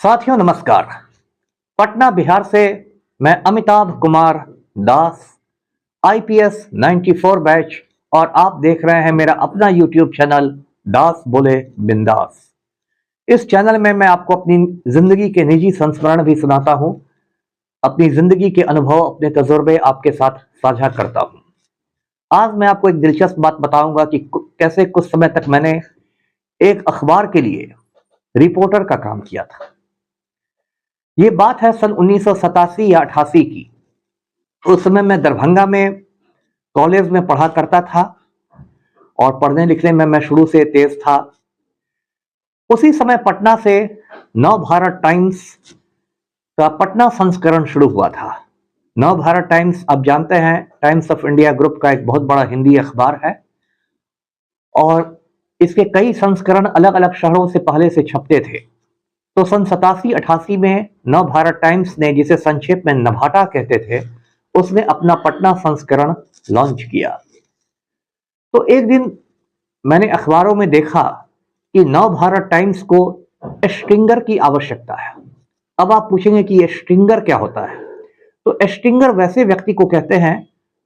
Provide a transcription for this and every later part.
साथियों नमस्कार। पटना बिहार से मैं अमिताभ कुमार दास, आईपीएस 94 बैच, और आप देख रहे हैं मेरा अपना यूट्यूब चैनल दास बोले बिंदास। इस चैनल में मैं आपको अपनी जिंदगी के निजी संस्मरण भी सुनाता हूं, अपनी जिंदगी के अनुभव, अपने तजुर्बे आपके साथ साझा करता हूं। आज मैं आपको एक दिलचस्प बात बताऊंगा कि कैसे कुछ समय तक मैंने एक अखबार के लिए रिपोर्टर का काम किया था। ये बात है सन 1987 या 88 की। उस समय मैं दरभंगा में कॉलेज में पढ़ा करता था और पढ़ने लिखने में मैं शुरू से तेज था। उसी समय पटना से नव भारत टाइम्स का पटना संस्करण शुरू हुआ था। नव भारत टाइम्स आप जानते हैं, टाइम्स ऑफ इंडिया ग्रुप का एक बहुत बड़ा हिंदी अखबार है और इसके कई संस्करण अलग अलग शहरों से पहले से छपते थे। तो सन 87-88 में नव भारत टाइम्स ने, जिसे संक्षेप में नभाटा कहते थे, उसने अपना पटना संस्करण लॉन्च किया। तो एक दिन मैंने अखबारों में देखा कि नव भारत टाइम्स को स्ट्रिंगर की आवश्यकता है। अब आप पूछेंगे कि ये स्ट्रिंगर क्या होता है। तो स्ट्रिंगर वैसे व्यक्ति को कहते हैं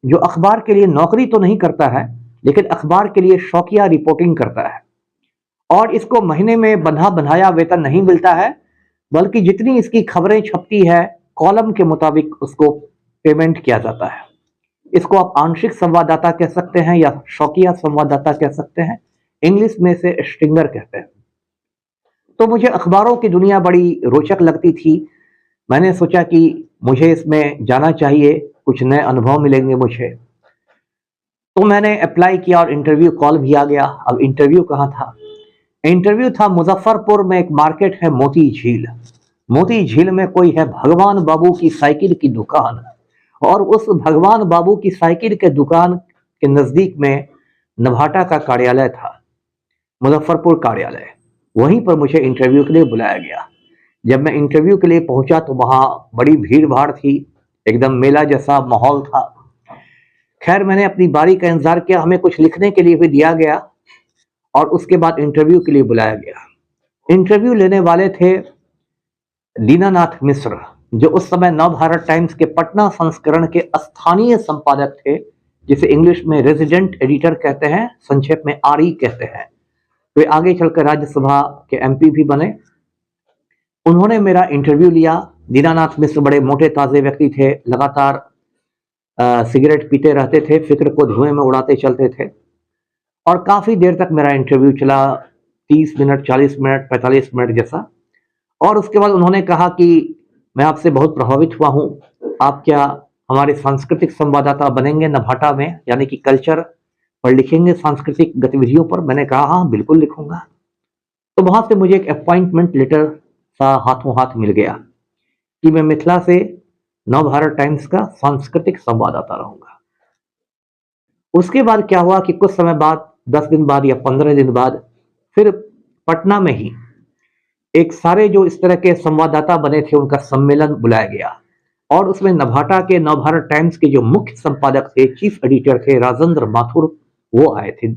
जो अखबार के लिए नौकरी तो नहीं करता है, लेकिन अखबार के लिए शौकिया रिपोर्टिंग करता है और इसको महीने में बंधा बंधाया वेतन नहीं मिलता है, बल्कि जितनी इसकी खबरें छपती है कॉलम के मुताबिक उसको पेमेंट किया जाता है। इसको आप आंशिक संवाददाता कह सकते हैं या शौकिया संवाददाता कह सकते हैं, इंग्लिश में से स्ट्रिंगर कहते हैं। तो मुझे अखबारों की दुनिया बड़ी रोचक लगती थी। मैंने सोचा कि मुझे इसमें जाना चाहिए, कुछ नए अनुभव मिलेंगे मुझे। तो मैंने अप्लाई किया और इंटरव्यू कॉल भी आ गया। अब इंटरव्यू कहाँ था? इंटरव्यू था मुजफ्फरपुर में। एक मार्केट है मोती झील। मोती झील में कोई है भगवान बाबू की साइकिल की दुकान, और उस भगवान बाबू की साइकिल के दुकान के नजदीक में नभाटा का कार्यालय था, मुजफ्फरपुर कार्यालय। वहीं पर मुझे इंटरव्यू के लिए बुलाया गया। जब मैं इंटरव्यू के लिए पहुंचा तो वहां बड़ी भीड़ भाड़ थी, एकदम मेला जैसा माहौल था। खैर, मैंने अपनी बारी का इंतजार किया। हमें कुछ लिखने के लिए भी दिया गया और उसके बाद इंटरव्यू के लिए बुलाया गया। इंटरव्यू लेने वाले थे दीनानाथ मिश्र, जो उस समय नव भारत टाइम्स के पटना संस्करण के स्थानीय संपादक थे, जिसे इंग्लिश में रेजिडेंट एडिटर कहते हैं, संक्षेप में आरई कहते हैं। वे आगे चलकर राज्यसभा के एमपी भी बने। उन्होंने मेरा इंटरव्यू लिया। दीनानाथ मिश्र बड़े मोटे ताजे व्यक्ति थे, लगातार सिगरेट पीते रहते थे, फिक्र को धुएं में उड़ाते चलते थे और काफी देर तक मेरा इंटरव्यू चला, 30 मिनट, 40 मिनट, 45 मिनट जैसा। और उसके बाद उन्होंने कहा कि मैं आपसे बहुत प्रभावित हुआ हूं, आप क्या हमारे सांस्कृतिक संवाददाता बनेंगे नभाटा में, यानी कि कल्चर पर लिखेंगे, सांस्कृतिक गतिविधियों पर। मैंने कहा हाँ बिल्कुल लिखूंगा। तो वहां से मुझे एक अपॉइंटमेंट लेटर सा हाथों हाथ मिल गया कि मैं मिथिला से नव भारत टाइम्स का सांस्कृतिक संवाददाता रहूंगा। उसके बाद क्या हुआ कि कुछ समय बाद, 10 दिन बाद या 15 दिन बाद, फिर पटना में ही एक सारे जो इस तरह के संवाददाता बने थे उनका सम्मेलन बुलाया गया और उसमें नभाटा के नव भारत टाइम्स के जो मुख्य संपादक थे, चीफ एडिटर थे राजेंद्र माथुर, वो आए थे।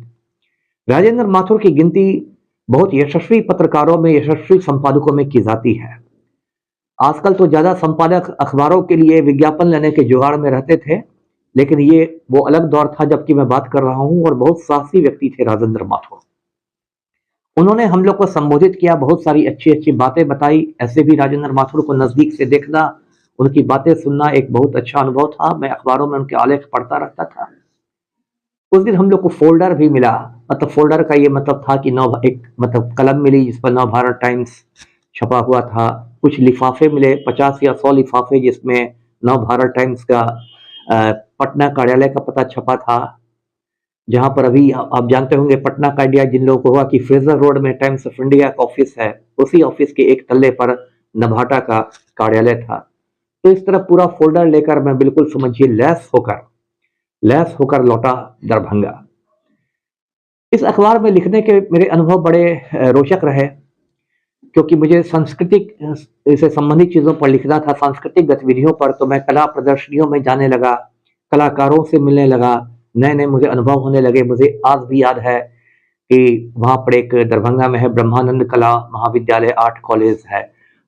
राजेंद्र माथुर की गिनती बहुत यशस्वी पत्रकारों में, यशस्वी संपादकों में की जाती है। आजकल तो ज्यादा संपादक अखबारों के लिए विज्ञापन लेने के जुगाड़ में रहते थे, लेकिन ये वो अलग दौर था जबकि मैं बात कर रहा हूं। और बहुत साहसी व्यक्ति थे राजेंद्र माथुर। उन्होंने हम लोग को संबोधित किया, बहुत सारी अच्छी अच्छी बातें बताई। ऐसे भी राजेंद्र माथुर को नजदीक से देखना, उनकी बातें सुनना एक बहुत अच्छा अनुभव था। मैं अखबारों में उनके आलेख पढ़ता रहता था। उस दिन हम लोग को फोल्डर भी मिला। मतलब फोल्डर का ये मतलब था कि एक मतलब कलम मिली जिस पर नव भारत टाइम्स छपा हुआ था। कुछ लिफाफे मिले, 50 या 100 लिफाफे, जिसमें नव भारत टाइम्स का पटना कार्यालय का पता छपा था, जहां पर अभी आप जानते होंगे पटना का आइडिया जिन लोगों को हुआ कि फ्रेजर रोड में टाइम्स ऑफ इंडिया का ऑफिस है, उसी ऑफिस के एक तल्ले पर नभाटा का कार्यालय था। तो इस तरह पूरा फोल्डर लेकर मैं बिल्कुल समझिए लैस होकर लौटा दरभंगा। इस अखबार में लिखने के मेरे अनुभव बड़े रोचक रहे, क्योंकि मुझे सांस्कृतिक से संबंधित चीजों पर लिखना था, सांस्कृतिक गतिविधियों पर। तो मैं कला प्रदर्शनियों में जाने लगा, कलाकारों से मिलने लगा, नए नए मुझे अनुभव होने लगे। मुझे आज भी याद है कि वहां पर एक दरभंगा में है ब्रह्मानंद कला महाविद्यालय, आर्ट कॉलेज है,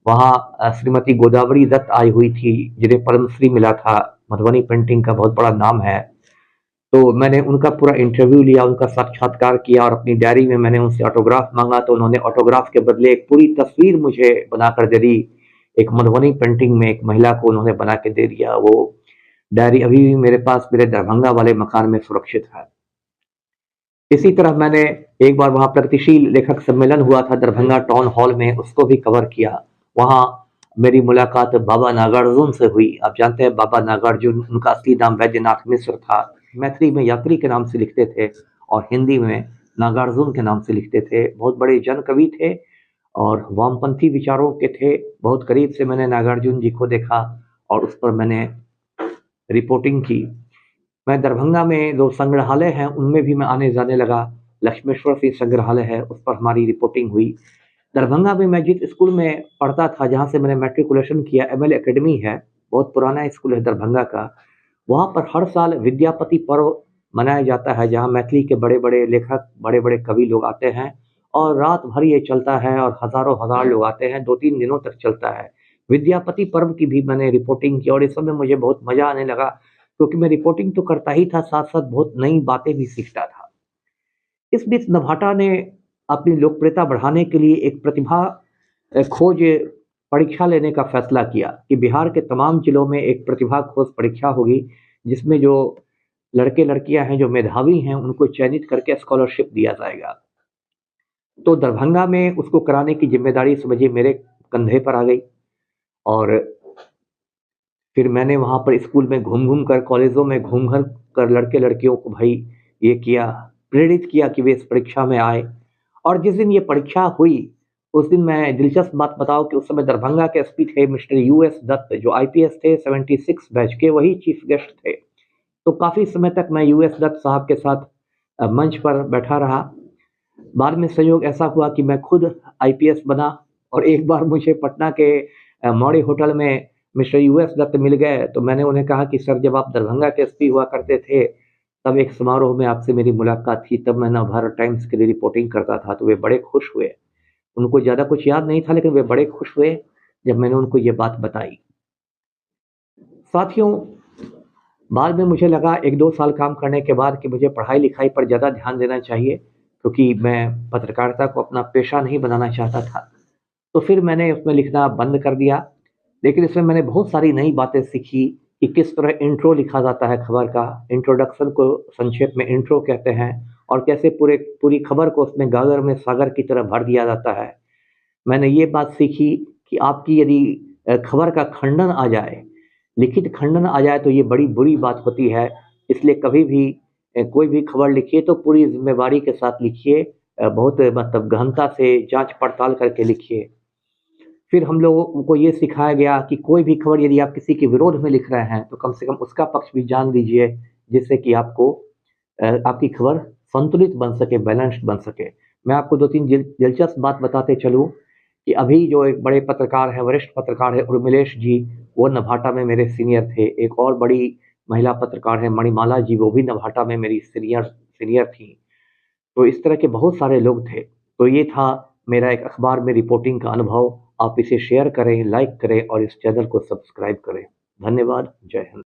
वहाँ श्रीमती गोदावरी दत्त आई हुई थी, जिन्हें पद्मश्री मिला था, मधुबनी पेंटिंग का बहुत बड़ा नाम है। तो मैंने उनका पूरा इंटरव्यू लिया, उनका साक्षात्कार किया और अपनी डायरी में मैंने उनसे ऑटोग्राफ मांगा, तो उन्होंने ऑटोग्राफ के बदले एक पूरी तस्वीर मुझे बनाकर दे दी। एक मधुबनी पेंटिंग में एक महिला को उन्होंने बना के दे दिया। वो डायरी अभी भी मेरे पास मेरे दरभंगा वाले मकान में सुरक्षित है। इसी तरह मैंने एक बार वहाँ प्रगतिशील लेखक सम्मेलन हुआ था दरभंगा टाउन हॉल में, उसको भी कवर किया। वहाँ मेरी मुलाकात बाबा नागार्जुन से हुई। आप जानते हैं बाबा नागार्जुन, उनका असली नाम वैद्यनाथ मिश्र था। मैथिली में यात्री के नाम से लिखते थे और हिंदी में नागार्जुन के नाम से लिखते थे। बहुत बड़े जन कवि थे और वामपंथी विचारों के थे। बहुत करीब से मैंने नागार्जुन जी को देखा और उस पर मैंने रिपोर्टिंग की। मैं दरभंगा में जो संग्रहालय हैं उनमें भी मैं आने जाने लगा। लक्ष्मेश्वर सिंह संग्रहालय है, उस पर हमारी रिपोर्टिंग हुई। दरभंगा में मैं जिस स्कूल में पढ़ता था, जहाँ से मैंने मैट्रिकुलेशन किया, एमएल एकेडमी है, बहुत पुराना स्कूल है दरभंगा का। वहाँ पर हर साल विद्यापति पर्व मनाया जाता है, जहाँ मैथिली के बड़े बड़े लेखक, बड़े बड़े कवि लोग आते हैं और रात भर ये चलता है और हजारों हजार लोग आते हैं, 2-3 दिनों तक चलता है। विद्यापति पर्व की भी मैंने रिपोर्टिंग की और इस समय मुझे बहुत मजा आने लगा, क्योंकि मैं रिपोर्टिंग तो करता ही था, साथ साथ बहुत नई बातें भी सीखता था। इस बीच नभाटा ने अपनी लोकप्रियता बढ़ाने के लिए एक प्रतिभा खोज परीक्षा लेने का फैसला किया कि बिहार के तमाम जिलों में एक प्रतिभा खोज परीक्षा होगी, जिसमें जो लड़के लड़कियां हैं जो मेधावी हैं उनको चयनित करके स्कॉलरशिप दिया जाएगा। तो दरभंगा में उसको कराने की जिम्मेदारी समझिए मेरे कंधे पर आ गई और फिर मैंने वहाँ पर स्कूल में घूम कर, कॉलेजों में घूम कर लड़के लड़कियों को भाई ये किया, प्रेरित किया कि वे इस परीक्षा में आए। और जिस दिन ये परीक्षा हुई उस दिन मैं दिलचस्प बात बताऊं कि उस समय दरभंगा के एसपी थे मिस्टर यूएस दत्त, जो आईपीएस थे 76 बैच के, वही चीफ गेस्ट थे। तो काफ़ी समय तक मैं यूएस दत्त साहब के साथ मंच पर बैठा रहा। बाद में संयोग ऐसा हुआ कि मैं खुद आईपीएस बना और एक बार मुझे पटना के मौर्य होटल में मिस्टर यूएस दत्त मिल गए। तो मैंने उन्हें कहा कि सर, जब आप दरभंगा के एसपी हुआ करते थे तब एक समारोह में आपसे मेरी मुलाकात थी, तब मैं नवभारत टाइम्स के लिए रिपोर्टिंग करता था। तो वे बड़े खुश हुए। उनको ज़्यादा कुछ याद नहीं था, लेकिन वे बड़े खुश हुए जब मैंने उनको ये बात बताई। साथियों, बाद में मुझे लगा 1-2 साल काम करने के बाद कि मुझे पढ़ाई लिखाई पर ज़्यादा ध्यान देना चाहिए, क्योंकि मैं पत्रकारिता को अपना पेशा नहीं बनाना चाहता था। तो फिर मैंने उसमें लिखना बंद कर दिया। लेकिन इसमें मैंने बहुत सारी नई बातें सीखी कि किस तरह इंट्रो लिखा जाता है खबर का। इंट्रोडक्शन को संक्षेप में इंट्रो कहते हैं और कैसे पूरी खबर को उसमें गागर में सागर की तरह भर दिया जाता है। मैंने ये बात सीखी कि आपकी यदि खबर का खंडन आ जाए, लिखित खंडन आ जाए, तो ये बड़ी बुरी बात होती है। इसलिए कभी भी कोई भी खबर लिखिए तो पूरी जिम्मेवारी के साथ लिखिए, बहुत मतलब गहनता से जांच पड़ताल करके लिखिए। फिर हम लोगों को ये सिखाया गया कि कोई भी खबर यदि आप किसी के विरोध में लिख रहे हैं तो कम से कम उसका पक्ष भी जान लीजिए, जिससे कि आपकी खबर संतुलित बन सके, बैलेंस्ड बन सके। मैं आपको 2-3 दिलचस्प बात बताते चलूँ कि अभी जो एक बड़े पत्रकार हैं, वरिष्ठ पत्रकार हैं उर्मिलेश जी, वो नभाटा में मेरे सीनियर थे। एक और बड़ी महिला पत्रकार हैं मणिमाला जी, वो भी नभाटा में मेरी सीनियर थी। तो इस तरह के बहुत सारे लोग थे। तो ये था मेरा एक अखबार में रिपोर्टिंग का अनुभव। आप इसे शेयर करें, लाइक करें और इस चैनल को सब्सक्राइब करें। धन्यवाद। जय हिंद।